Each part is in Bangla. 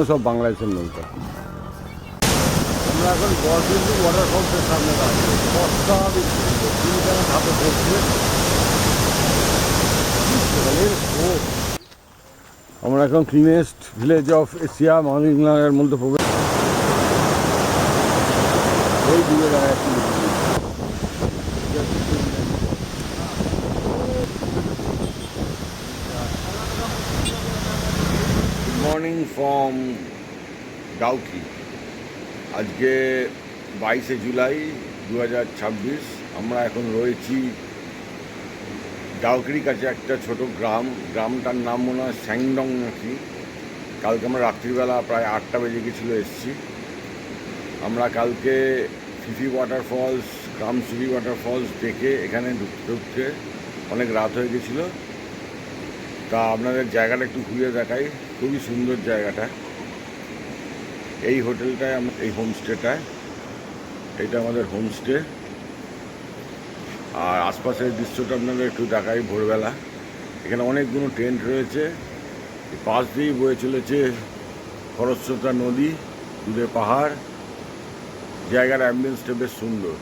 সব বাংলাদেশের নৌকা। আমরা এখন বরবিন্দু ওয়াটারফলসের সামনে দাঁড়িয়ে অস্বাভাবিক তিনখানা ধাপে পড়ছে। আমরা এখন ক্লিনেস্ট ভিলেজ অফ এশিয়া মালিংলার মধ্যে প্রবেশ। ওই দূরে দাঁড়াচ্ছি। Morning from Dawki. আজকে 22শে জুলাই 2026। আমরা এখন রয়েছি ডাউকির কাছে একটা ছোট গ্রামটার নাম মনে হয় স্যাংডং নাকি। কালকে আমরা রাত্রিবেলা প্রায় 8টা বেজে গেছিলো এসেছি। আমরা কালকে ফিফি ওয়াটারফলস গ্রামসুরি ওয়াটারফলস দেখে এখানে ঢুকতে অনেক রাত হয়ে গেছিলো। তা আপনাদের জায়গাটা একটু ঘুরে দেখাই। খুবই সুন্দর জায়গাটা। এই হোটেলটায় এই হোমস্টেটায়, এটা আমাদের হোমস্টে। আর আশপাশের দৃশ্যটা আপনাদের একটু দেখাই ভোরবেলা। এখানে অনেকগুলো টেন্ট রয়েছে। পাশ দিয়েই বয়ে চলেছে খরস্রোতা নদী, দূরে পাহাড়। জায়গার অ্যাম্বিয়েন্সটা বেশ সুন্দর।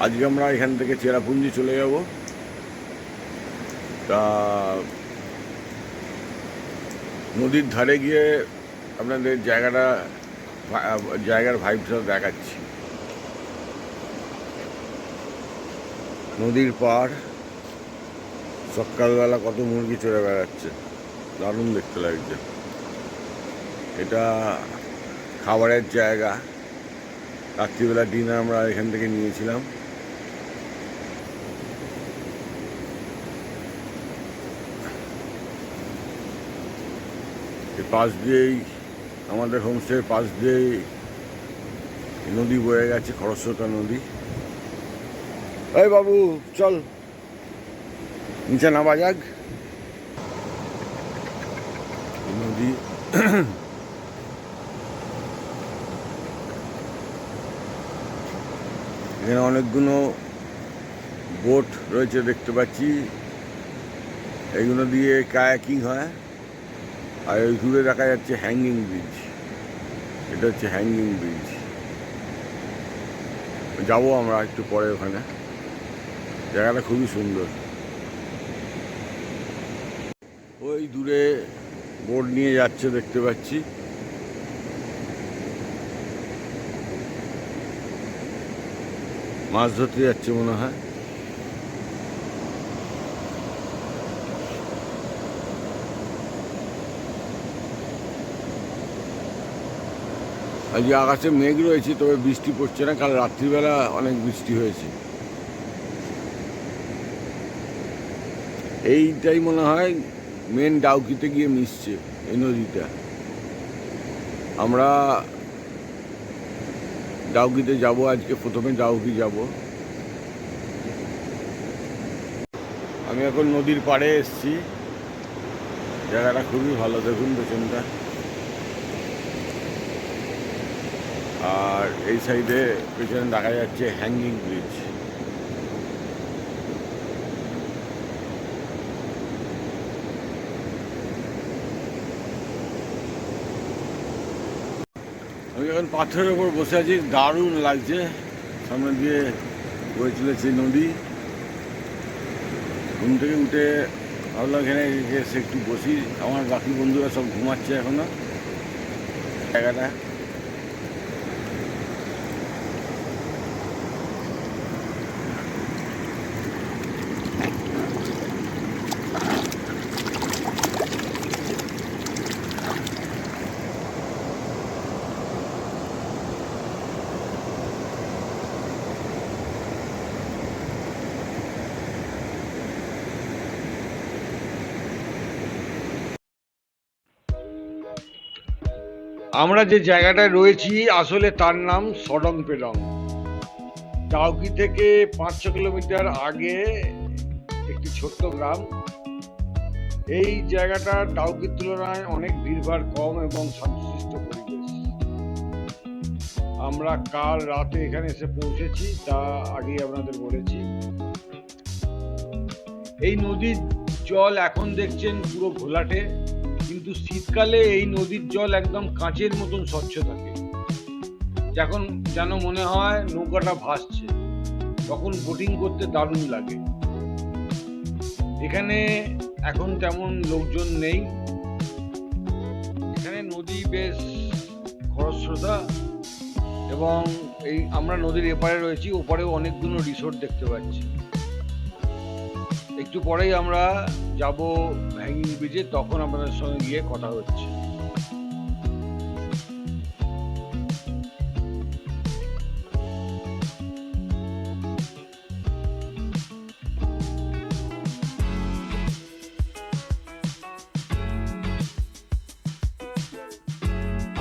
আজকে আমরা এখান থেকে চেরাপুঞ্জি চলে যাব। তা নদীর ধারে গিয়ে আপনাদের জায়গার ভাইবটা দেখাচ্ছি। নদীর পাড়, সকালবেলা কত মুরগি চড়ে বেড়াচ্ছে, দারুণ দেখতে লাগছে। এটা খাবারের জায়গা। রাত্রিবেলা ডিনার আমরা এখান থেকে নিয়েছিলাম। পাশ দিয়েই আমাদের হোমস্টের পাশ দিয়েই নদী বয়ে গেছে, খরস্রোতা নদী। এই বাবু চল নিচে নামা যাক। নদী এখানে অনেকগুলো বোট রয়েছে দেখতে পাচ্ছি। এইগুলো দিয়ে কায়াকিং হয়। আর ওই দূরে দেখা যাচ্ছে হ্যাঙ্গিং ব্রিজ। এটা হচ্ছে হ্যাঙ্গিং ব্রিজ। যাবো আমরা একটু পরে ওখানে। জায়গাটা খুবই সুন্দর। ওই দূরে বোট নিয়ে যাচ্ছে দেখতে পাচ্ছি। মাছ ধরতে যাচ্ছে মনে হয়। আজকে আকাশে মেঘ রয়েছে, তবে বৃষ্টি পড়ছে না। কাল রাত্রিবেলা অনেক বৃষ্টি হয়েছে। এইটাই মনে হয় মেন ডাউকিতে গিয়ে মিশছে এই নদীটা। আমরা ডাউকিতে যাব আজকে। প্রথমে ডাউকি যাব। আমি এখন নদীর পাড়ে এসেছি। জায়গাটা খুবই ভালো, দেখুন পেছনটা। আর এই সাইডে পেছনে দেখা যাচ্ছে হ্যাঙ্গিং ব্রিজ। আমি এখন পাথরের ওপর বসে আছি, দারুণ লাগছে। সামনে দিয়ে বয়ে চলেছে নদী। ঘুম থেকে উঠে ভাবলাম এখানে এসে একটু বসি। আমার বাকি বন্ধুরা সব ঘুমাচ্ছে এখনো। জায়গাটা আমরা যে জায়গাটায় রয়েছি আসলে তার নাম সডং পেডং। ডাউকি থেকে 5-6 কিলোমিটার আগে একটি ছোট্ট গ্রাম। এই জায়গাটা ডাউকির তুলনায় অনেক ভিড়ভাড় কম এবং শান্তশিষ্ট পরিবেশ। আমরা কাল রাতে এখানে এসে পৌঁছেছি, তা আগেই আপনাদের বলেছি। এই নদীর জল এখন দেখছেন পুরো ঘোলাটে, কিন্তু কিন্তু শীতকালে এই নদীর জল একদম কাঁচের মতন স্বচ্ছ থাকে, যখন যেন মনে হয় নৌকাটা ভাসছে। তখন বোটিং করতে দারুণ লাগে। এখানে এখন তেমন লোকজন নেই। এখানে নদী বেশ খরস্রোতা, এবং এই আমরা নদীর এপারে রয়েছি, ওপারেও অনেকগুলো রিসোর্ট দেখতে পাচ্ছি। একটু পরেই আমরা যাব হ্যাঙ্গিং ব্রিজে, তখন আপনাদের সঙ্গে গিয়ে কথা হচ্ছে।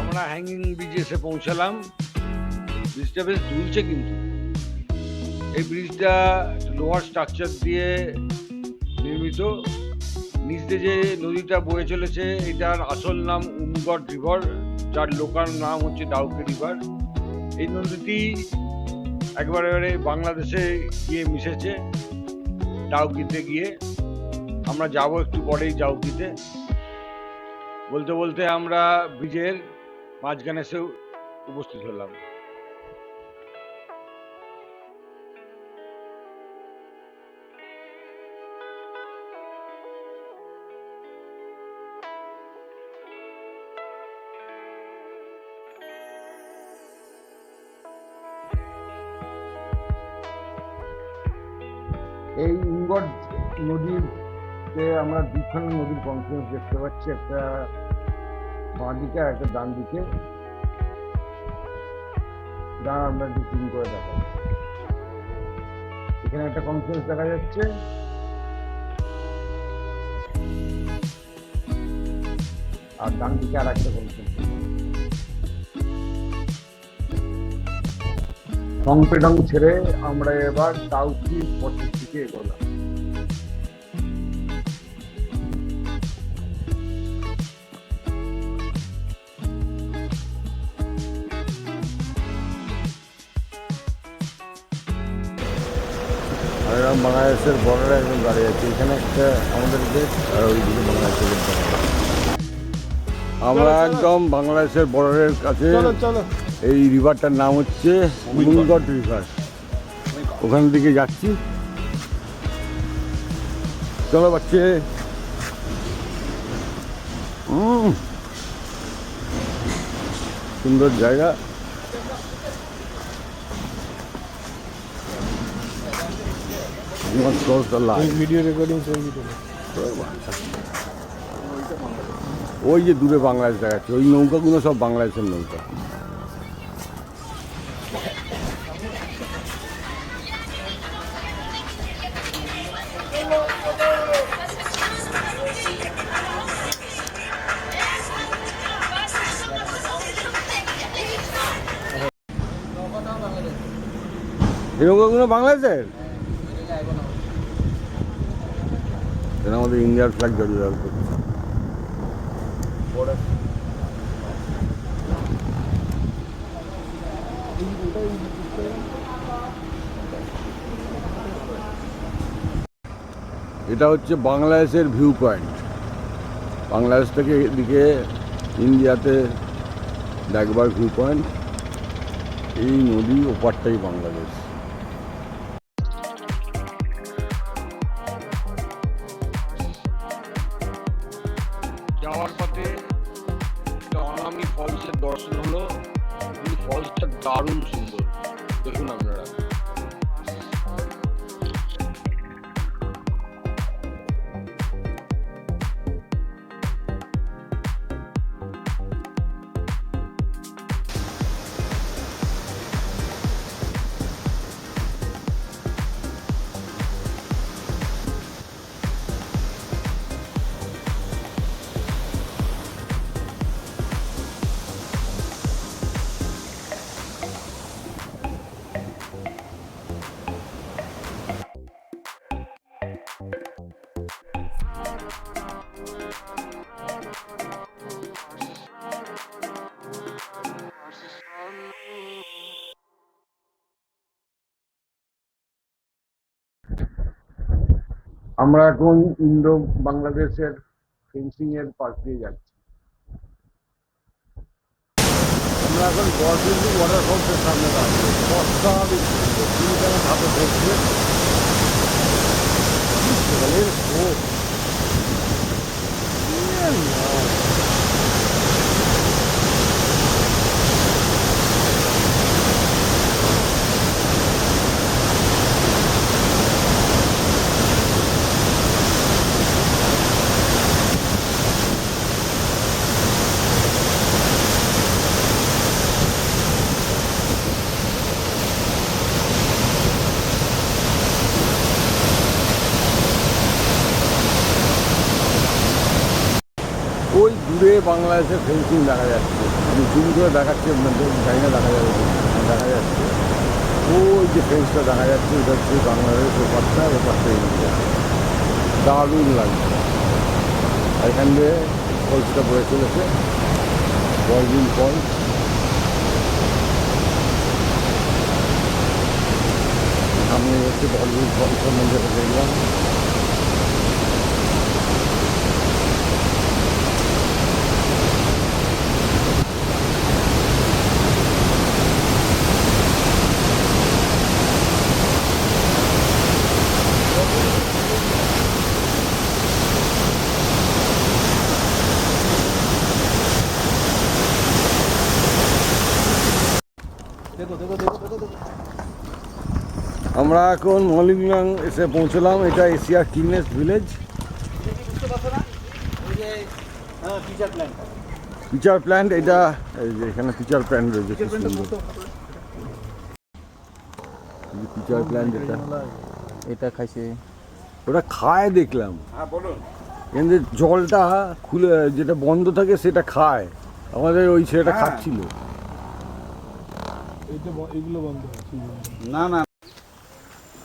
আমরা হ্যাঙ্গিং ব্রিজে এসে পৌঁছালাম। ব্রিজটা বেশ দুলছে, কিন্তু এই ব্রিজটা লোহার স্ট্রাকচার দিয়ে নির্মিত। নিচ দিয়ে যে নদীটা বয়ে চলেছে, এটার আসল নাম উমগড় রিভার, যার লোকাল নাম হচ্ছে ডাউকি রিভার। এই নদীটি একবারে বাংলাদেশে গিয়ে মিশেছে ডাউকিতে গিয়ে। আমরা যাব একটু পরেই ডাউকিতে। বলতে বলতে আমরা ব্রিজের মাঝখানে এসে উপস্থিত হলাম। এই উমগড় নদীতে আমরা দুখানা নদীর কনফ্লুয়েন্স দেখতে পাচ্ছি, একটা বাঁ দিকে আর একটা ডান দিকে। ডান আমরা একটু জুম করে দেখাই। এখানে একটা কনফ্লুয়েন্স দেখা যাচ্ছে, আর ডান দিকে আর একটা কনফ্লুয়েন্স। সংপেডং ছেড়ে আমরা এবার ডাউকি পথের দিকে এগোলাম। এরকম বাংলাদেশের বর্ডারে একদম দাঁড়িয়ে আছে। এখানে একটা আমাদের দেশ, আর ওইদিকে বাংলাদেশের বর্ডার। আমরা একদম বাংলাদেশের বর্ডারের কাছে। এই রিভারটার নাম হচ্ছে উমগড় রিভার। ওখান দিকে যাচ্ছি, চলো বাচ্চে। সুন্দর জায়গা। ভিডিও রেকর্ডিং ওই যে দূরে বাংলাদেশ দেখাচ্ছে, ওই নৌকাগুলো সব বাংলাদেশের নৌকা। এই নৌকাগুলো বাংলাদেশের, আমাদের ইন্ডিয়ার ফ্ল্যাগ জড়িয়ে রাখবে। এটা হচ্ছে বাংলাদেশের ভিউ পয়েন্ট। বাংলাদেশ থেকে এদিকে ইন্ডিয়াতে দেখবার ভিউ পয়েন্ট। এই নদী ওপারটাই বাংলাদেশ। যাওয়ার পথে অনামি ফলসের দর্শন হলো। এই ফলসটা দারুণ সুন্দর, দেখুন আপনারা। আমরা এখন ইন্দো বাংলাদেশের ফেন্সিং এর পাশ দিয়ে যাচ্ছি। আমরা এখন বরবিন্দু ওয়াটারফলসের সামনে দাঁড়াচ্ছি। অস্বাভাবিক কেমন ধাপে পড়ছে জলের স্রোত। ওই দূরে বাংলাদেশের ফেন্সিং দেখা যাচ্ছে, আমি জুম করে দেখাচ্ছি আপনাদের, জানি না দেখা যাবে কি। দেখা যাচ্ছে ওই যে ফেন্সটা দেখা যাচ্ছে, ওটা হচ্ছে বাংলাদেশ, ওপারটা ওপারটা ইন্ডিয়া। দারুণ লাগছে। এখান দিয়ে ফলসটা পড়ে চলেছে, বরবিল ফলস। সামনে হচ্ছে বরবিল ফলসের মধ্যে দেখলাম। আমরা এখন মলিংলাং এসে পৌঁছলাম। এটা এশিয়ার ক্লিনেস্ট ভিলেজ। পিচার প্ল্যান্ট, এটা এই যে এখানে পিচার প্ল্যান্ট রয়েছে, কি সুন্দর পিচার প্ল্যান্ট। এটা খাইছে, ওটা খায় দেখলাম। হ্যাঁ বলুন। কিন্তু জলটা খুলে যেটা বন্ধ থাকে সেটা খায়, আমাদের ওই ছেলেটা হ্যাঁ। খাচ্ছিল। এগুলো বন্ধ আছে। না না,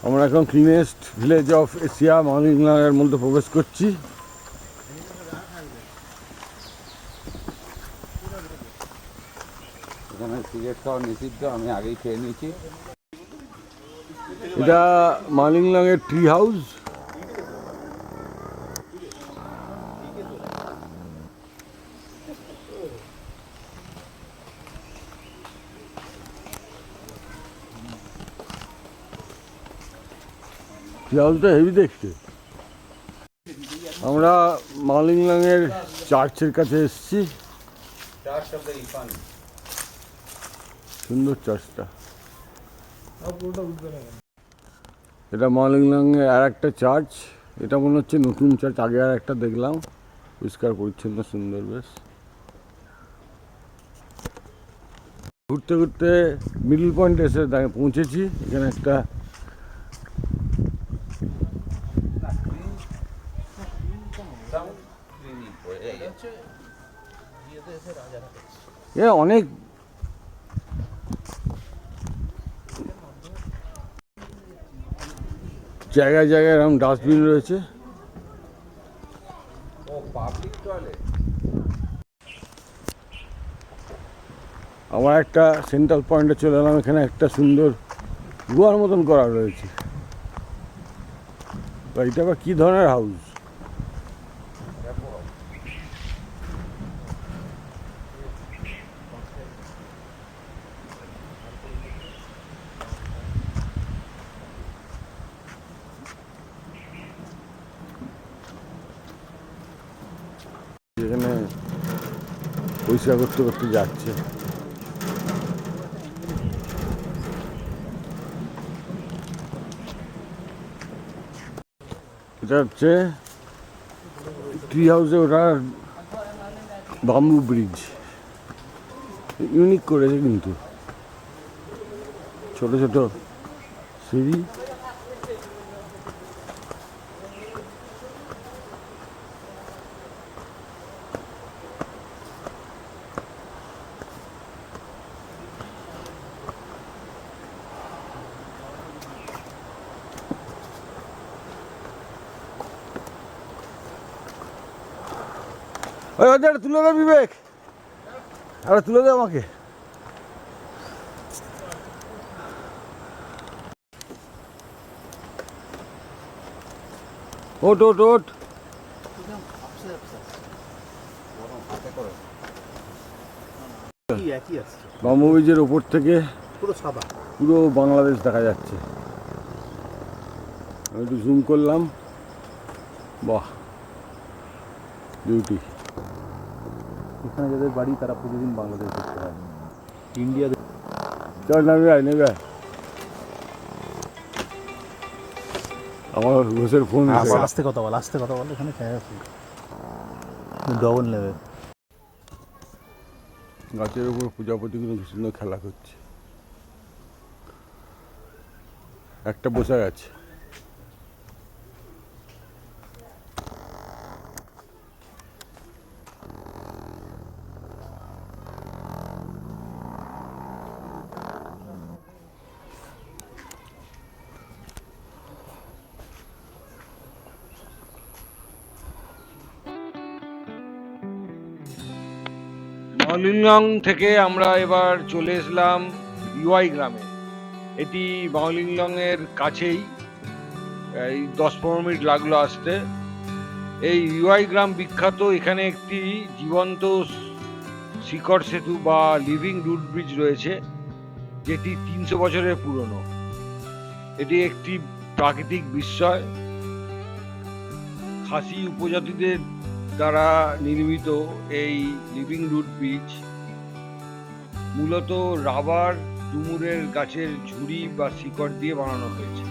আমরা এখন ক্লিনেস্ট ভিলেজ অফ এশিয়া মলিংলাংয়ের মধ্যে প্রবেশ করছি। এখানে সিগারেট খাওয়া নিষিদ্ধ, আমি আগেই খেয়ে নিয়েছি। এটা মলিংলাংয়ের ট্রি হাউস। ট্রি হাউসটা হেভি দেখতে। আমরা মলিংলাংয়ের চার্চের কাছে এসেছি। সুন্দর চার্চটা। এটা মলিংলাংয়ের আর একটা চার্চ। এটা মনে হচ্ছে নতুন চার্চ, আগে আর একটা দেখলাম, পরিষ্কার পরিচ্ছন্ন, সুন্দর বেশ। ঘুরতে ঘুরতে মিডল পয়েন্টে এসে পৌঁছেছি। এখানে একটা অনেক জায়গায় জায়গায় এরকম ডাস্টবিন রয়েছে। আমার একটা সেন্ট্রাল পয়েন্টে চলে এলাম। এখানে একটা সুন্দর গুহার মতন করা রয়েছে। এটা আবার কী ধরনের হাউস? এখানে পরিষ্কার করতে করতে যাচ্ছে। এটা হচ্ছে ট্রি হাউসে ওটা বাম্বু ব্রিজ, ইউনিক করেছে কিন্তু, ছোট ছোট সিঁড়ি। ওই ওদের তুলে দে বিবেক, আরে তুলে দে আমাকে। ওট ওট ওট। একই আসছে, বাম্বু ব্রিজের ওপর থেকে পুরো সাদা। পুরো বাংলাদেশ দেখা যাচ্ছে। আমি একটু জুম করলাম, বাহ বিউটি। এখানে যাদের বাড়ি তারা প্রতিদিন বাংলাদেশ দেখতে হয়। ইন্ডিয়া চল নেবে আয়, নেবে আয়। আমার ঘোষের ফোন আস্তে কথা বল, আস্তে কথা বল, এখানে খেয়ে আছে ডবল নেবে। গাছের উপর প্রজাপতিগুলো কি সুন্দর খেলা করছে। একটা বসে গেছে। বাউলিংলং থেকে আমরা এবার চলে এসলাম ইউআই গ্রামে। এটি বাউলিংলং এর কাছেই, এই 10-15 মিনিট লাগলো আসতে। এই ইউআই গ্রাম বিখ্যাত, এখানে একটি জীবন্ত শিকড় সেতু বা লিভিং রুট ব্রিজ রয়েছে, যেটি 300 বছরের পুরনো। এটি একটি প্রাকৃতিক বিস্ময়। খাসি উপজাতিদের দ্বারা নির্মিত এই লিভিং রুট ব্রিজ মূলত রাবার, ডুমুরের গাছের ঝুড়ি বা শিকড় দিয়ে বানানো হয়েছে।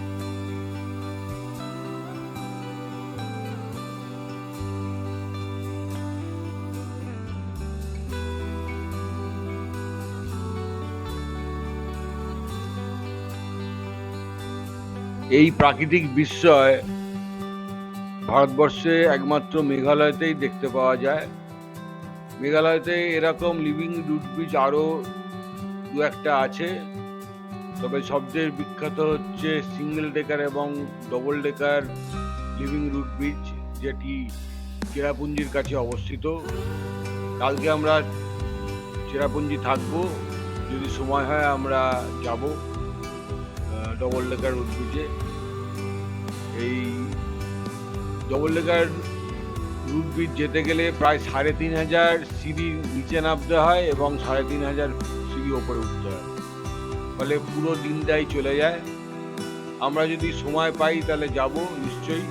এই প্রাকৃতিক বিস্ময় ভারতবর্ষে একমাত্র মেঘালয়তেই দেখতে পাওয়া যায়। মেঘালয়তে এরকম লিভিং রুট ব্রিজ আরও 2-1টা আছে, তবে সবচেয়ে বিখ্যাত হচ্ছে সিঙ্গেল ডেকার এবং double decker living root bridge, যেটি চেরাপুঞ্জির কাছে অবস্থিত। কালকে আমরা চেরাপুঞ্জি থাকবো, যদি সময় হয় আমরা যাব ডবল ডেকার রুট ব্রিজে। এই ডবল ডেকার রুট ব্রিজ যেতে গেলে প্রায় 3500 সিঁড়ি নিচে নামতে হয় এবং 3500 সিঁড়ি ওপরে উঠতে হয়, ফলে পুরো দিনটাই চলে যায়। আমরা যদি সময় পাই তাহলে যাব নিশ্চয়ই,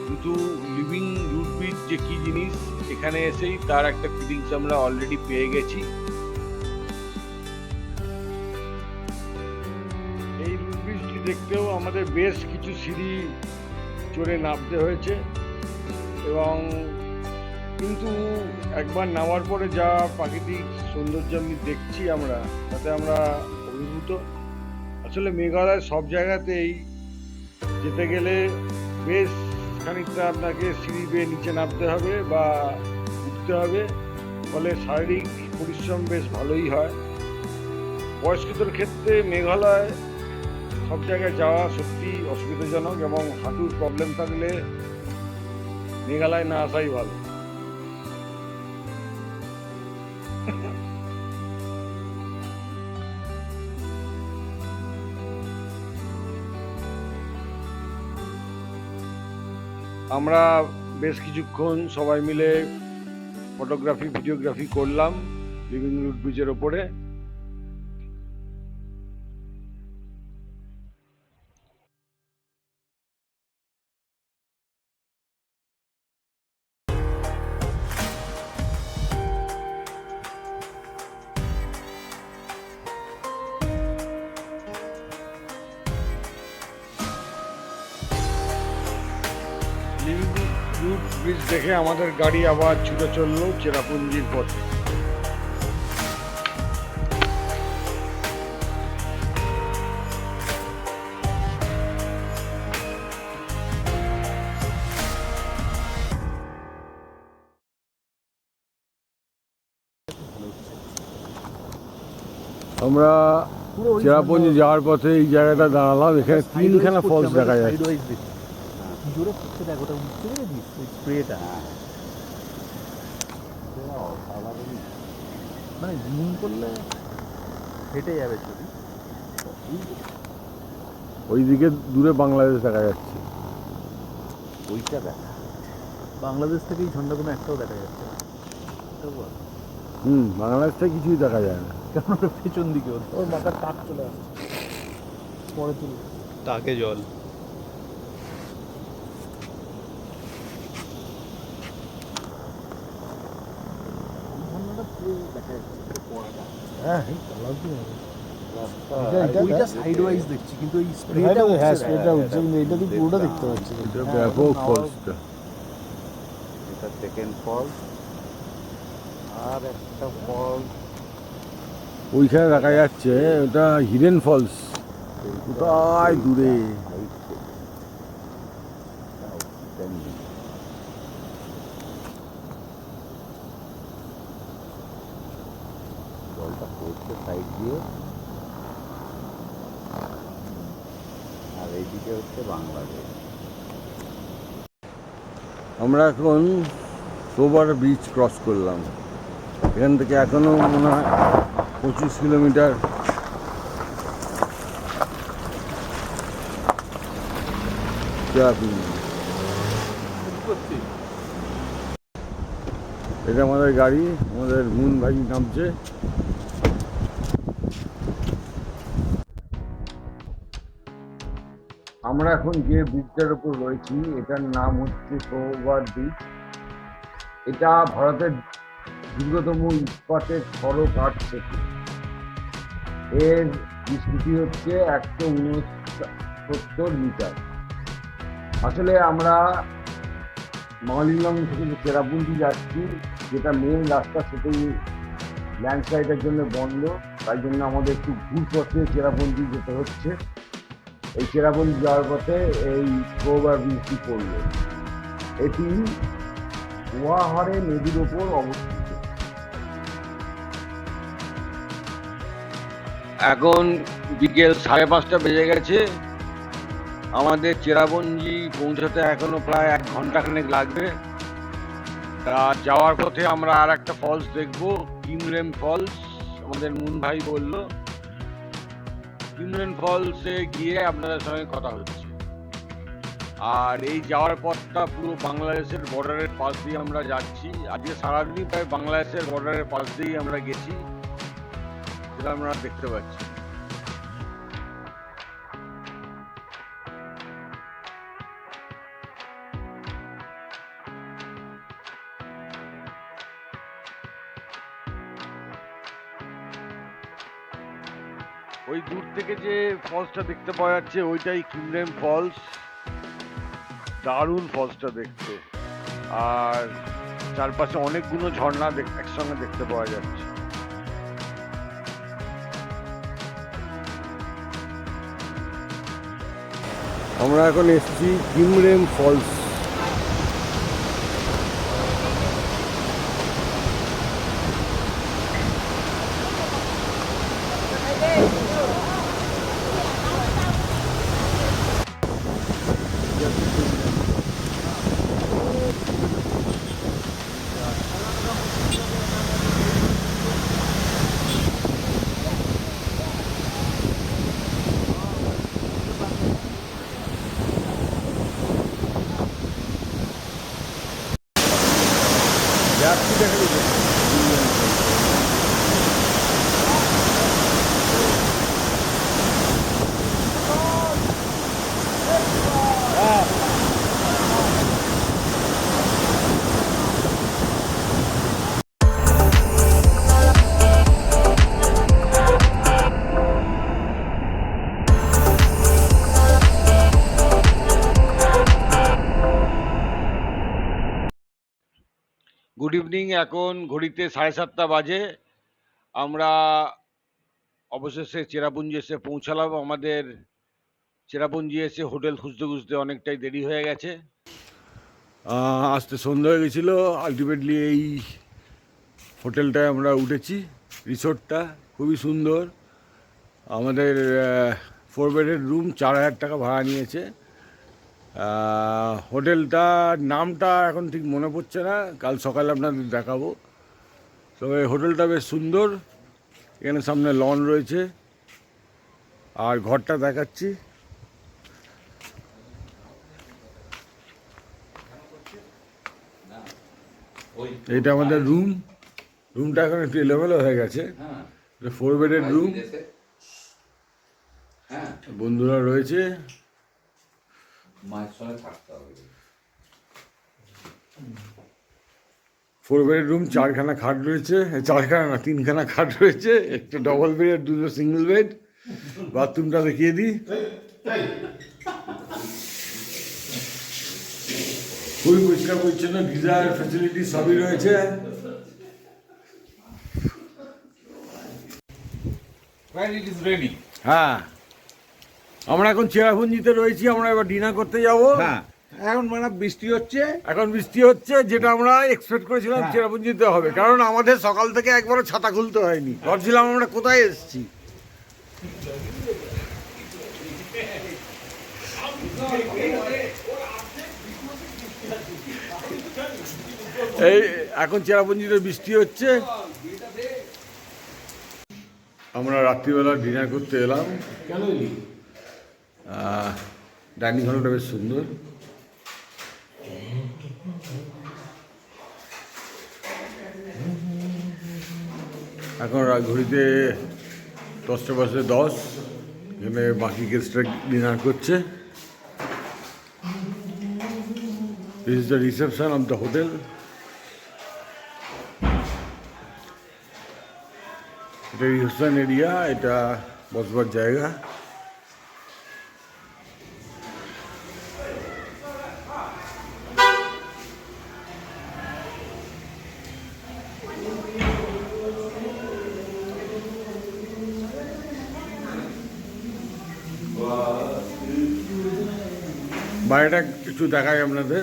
কিন্তু লিভিং রুট ব্রিজ যে কী জিনিস এখানে এসেই তার একটা ফিলিংস আমরা অলরেডি পেয়ে গেছি। এই রুট ব্রিজটি দেখতেও আমাদের বেশ কিছু সিঁড়ি চড়ে নামতে হয়েছে, এবং কিন্তু একবার নামার পরে যা প্রাকৃতিক সৌন্দর্য আমি দেখছি আমরা, তাতে আমরা অভিভূত। আসলে মেঘালয় সব জায়গাতেই যেতে গেলে বেশ খানিকটা আপনাকে সিঁড়ি বেয়ে নিচে নামতে হবে বা উঠতে হবে, ফলে শারীরিক পরিশ্রম বেশ ভালোই হয়। বয়স্কদের ক্ষেত্রে মেঘালয় সব জায়গায় যাওয়া সত্যি অসুবিধাজনক, এবং হাঁটুর প্রবলেম থাকলে মেঘালয় না আসাই ভালো। আমরা বেশ কিছুক্ষণ সবাই মিলে ফটোগ্রাফি, ভিডিওগ্রাফি করলাম লিভিং রুট ব্রিজের ওপরে। লিভিং রুট ব্রিজ দেখে আমাদের গাড়ি আবার ছুটে চললো চেরাপুঞ্জির পথে। আমরা চেরাপুঞ্জি যাওয়ার পথে এই জায়গাটা দাঁড়ালাম, এখানে 3খানা ফলস দেখা যাচ্ছে। জোরে ফুটছে, দেখ ওটা উঠতে পেরেছিস স্প্রেটা, মানে জুম করলে হেঁটে যাবে ছবি। ওইদিকে দূরে বাংলাদেশ দেখা যাচ্ছে। ওইটা দেখা বাংলাদেশ থেকেই ঝন্ডা কোনো একটাও দেখা যাচ্ছে না। বাংলাদেশটা কিছুই দেখা যায় না। কেমন ওটা পেছন দিকে ওর ওর মাথার টাক চলে আসছে পরে তুলি টাকে জল। ঝর্ণাটা পুরো দেখা যাচ্ছে পড়াটা হ্যাঁ চালাও কি হবে? ওইটা সাইড ওয়াইজ দেখছি কিন্তু ওই স্প্রেটা স্প্রেটা হ্যাঁ উঠছে স্প্রেটা উঠছে কিন্তু এটা তুই পুরোটা দেখতে পাচ্ছি এটা ব্যাপক ফলসটা। এটা সেকেন্ড ফলস, আর একটা ফলস ওইখানে দেখা যাচ্ছে ওটা হিডেন ফলস কোথায় দূরে। জলটা পড়ছে সাইড দিয়ে, আর এইদিকে হচ্ছে বাংলাদেশ। আমরা এখন সোবার ব্রিজ ক্রস করলাম। এখান থেকে এখনো মনে হয় 25 কিলোমিটার। এটা আমাদের গাড়ি, আমাদের মুন ভাই নামছে। আমরা এখন যে ব্রিজটার উপর রয়েছি এটার নাম হচ্ছে সোবার ব্রিজ। এটা ভারতের দীর্ঘতম ইস্পাতের সড়ক আট সেতু। এর বিস্তৃতি হচ্ছে 169 মিটার। আসলে আমরা মালিলং থেকে যে চেরাপুঞ্জি যাচ্ছি, যেটা মেন রাস্তা সেটাই ল্যান্ডস্লাইডের জন্য বন্ধ, তাই জন্য আমাদের একটু ঘুরপথে চেরাপুঞ্জি যেতে হচ্ছে। এই চেরাপুঞ্জি যাওয়ার পথে এই সোবার ব্রিজটি পড়লো। এটি ওয়াহারে নদীর ওপর অবস্থিত। এখন বিকেল 5:30 বেজে গেছে। আমাদের চেরাপুঞ্জি পৌঁছাতে এখনো প্রায় 1 ঘন্টাখানেক লাগবে। তা যাওয়ার পথে আমরা আর একটা ফলস দেখবো, কিমরেম ফলস। আমাদের মুন ভাই বললো কিমরেম ফলসে গিয়ে আপনাদের সঙ্গে কথা হচ্ছে। আর এই যাওয়ার পথটা পুরো বাংলাদেশের বর্ডারের পাশ দিয়ে আমরা যাচ্ছি। আজকে সারাদিনই প্রায় বাংলাদেশের বর্ডারের পাশ দিয়েই আমরা গেছি, সেটা আমরা দেখতে পাচ্ছি। ওই দূর থেকে যে ফলসটা দেখতে পাওয়া যাচ্ছে ওইটাই কিমরেম ফলস। দারুণ ফলসটা দেখতে, আর চারপাশে অনেকগুলো ঝর্ণা একসঙ্গে দেখতে পাওয়া যাচ্ছে। আমরা এখন এসেছি কিমরেম ফলস। যাচ্ছি দেখা যাচ্ছে। Good evening. এখন ঘড়িতে 7:30 বাজে। আমরা অবশেষে চেরাপুঞ্জি এসে পৌঁছালাম। আমাদের চেরাপুঞ্জি এসে হোটেল খুঁজতে খুঁজতে অনেকটাই দেরি হয়ে গেছে। আসতে সন্ধ্যা হয়ে গেছিলো। আলটিমেটলি এই হোটেলটায় আমরা উঠেছি। রিসোর্টটা খুবই সুন্দর। আমাদের 4 বেডের রুম, 4,000 টাকা ভাড়া নিয়েছে। হোটেলটার নামটা এখন ঠিক মনে পড়ছে না, কাল সকালে আপনাদের দেখাবো। তবে হোটেলটা বেশ সুন্দর। এখানে সামনে লন রয়েছে, আর ঘরটা দেখাচ্ছি। এটা আমাদের রুম। রুমটা এখন একটু এলোমেলো হয়ে গেছে। 4 বেডের রুম, বন্ধুরা রয়েছে। মায়ের সঙ্গে থাকতে হবে। 4 বেডের রুম, 4খানা খাট রয়েছে, 4খানা না 3খানা খাট রয়েছে, একটা ডবল বেড, 2টো সিঙ্গেল বেড। বাথরুমটা দেখিয়ে দিই। খুবই পরিষ্কার পরিচ্ছন্ন, গিজার ফ্যাসিলিটি সবই রয়েছে। It is ready. হ্যাঁ, আমরা এখন চেরাপুঞ্জিতে রয়েছি, আমরা এবার ডিনার করতে যাবো। হ্যাঁ, এখন মানে বৃষ্টি হচ্ছে। এখন বৃষ্টি হচ্ছে, যেটা আমরা এক্সপেক্ট করেছিলাম চেরাপুঞ্জিতে হবে, কারণ আমাদের সকাল থেকে একবারও ছাতা খুলতে হয়নি। ভাবছিলাম আমরা কোথায় এসেছি। এই এখন চেরাপুঞ্জিতে বৃষ্টি হচ্ছে। আমরা রাত্রিবেলা ডিনার করতে এলাম। ডাইনিং হলটা বেশ সুন্দর। এখন ঘড়িতে 10:10, এখানে বাকি গেস্টরা ডিনার করছে। This is the reception of the hotel. এটা রিসেপশন এরিয়া, এটা বসবার জায়গা। বাইরেটা একটু দেখাই আপনাদের।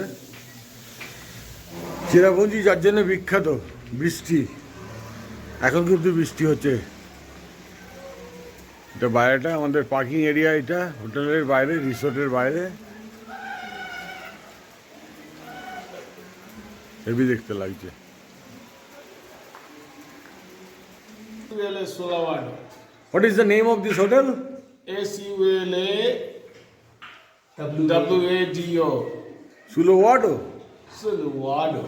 চেরাপুঞ্জি যার জন্য বিখ্যাত, বৃষ্টি। এখন কিন্তু বৃষ্টি হচ্ছে। এটা বাইরেটা আমাদের পার্কিং এরিয়া, এটা হোটেলের বাইরে, রিসোর্টের বাইরে। হেভি দেখতে লাগছে। Sulawado. What is the name of this hotel? SULAWADO. সুলোওয়াডো। Sulawado.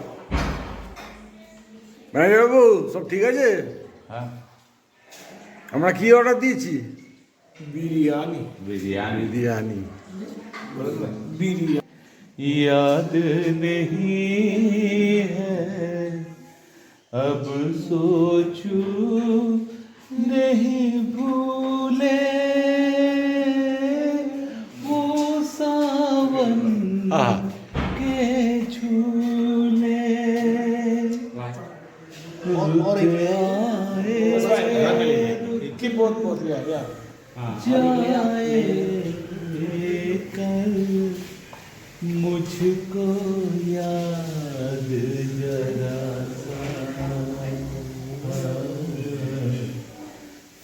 Manager বাবু, সব ঠিক আছে? হ্যাঁ, আমরা কি অর্ডার দিয়েছি? Biryani. বিরিয়ানি। বিরিয়ানি। Biryani. याद नहीं है अब सोचूं नहीं भूले वो सावन आहा। के झूले रुक आए Keep both, yeah. जाए कल मुझको याद जरा सा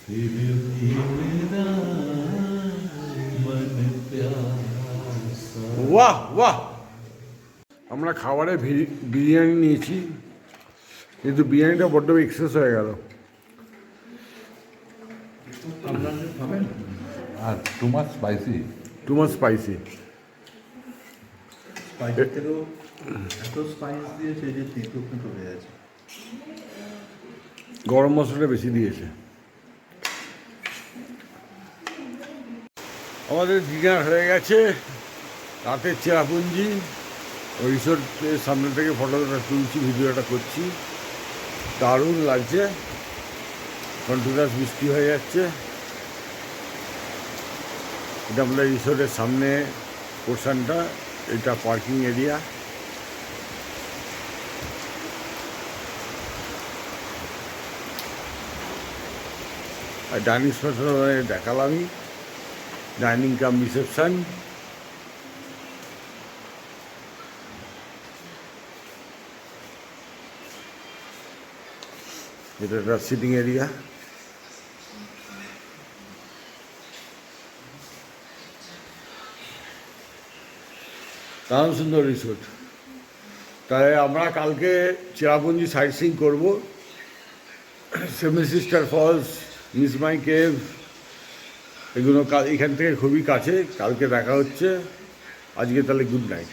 फिर भी मेरा मन प्यासा। বাহ বাহ, আমরা খাবারে বিরিয়ানি নিয়েছি, কিন্তু বিরিয়ানিটা বড্ড এক্সেস হয়ে গেল। আর too much spicy. Too much spicy. স্পাইসের থেকেও এত স্পাইস দিয়েছে যে তিতো কিন্তু হয়ে আছে। গরম মশলাটা বেশি দিয়েছে। আমাদের ডিনার হয়ে গেছে। রাতের চেরাপুঞ্জি, ওই রিসোর্টের সামনে থেকে ফটোটা তুলছি, ভিডিওটা করছি। দারুণ লাগছে। কন্টিনিউয়াস বৃষ্টি হয়ে যাচ্ছে। এটা আমাদের রিসোর্টের সামনে পোর্শনটা, এটা পার্কিং এরিয়া। আর ডাইনিং স্পেশন দেখালামই, ডাইনিং কাম রিসেপশন। এটা একটা সিটিং এরিয়া। দারুণ সুন্দর রিসোর্ট। তাই আমরা কালকে চেরাপুঞ্জি সাইট সিইং করবো। সেভেন সিস্টার ফলস, মিসমাই কেভ, এগুলো এখান থেকে খুবই কাছে। কালকে দেখা হচ্ছে। আজকে তাহলে গুড নাইট।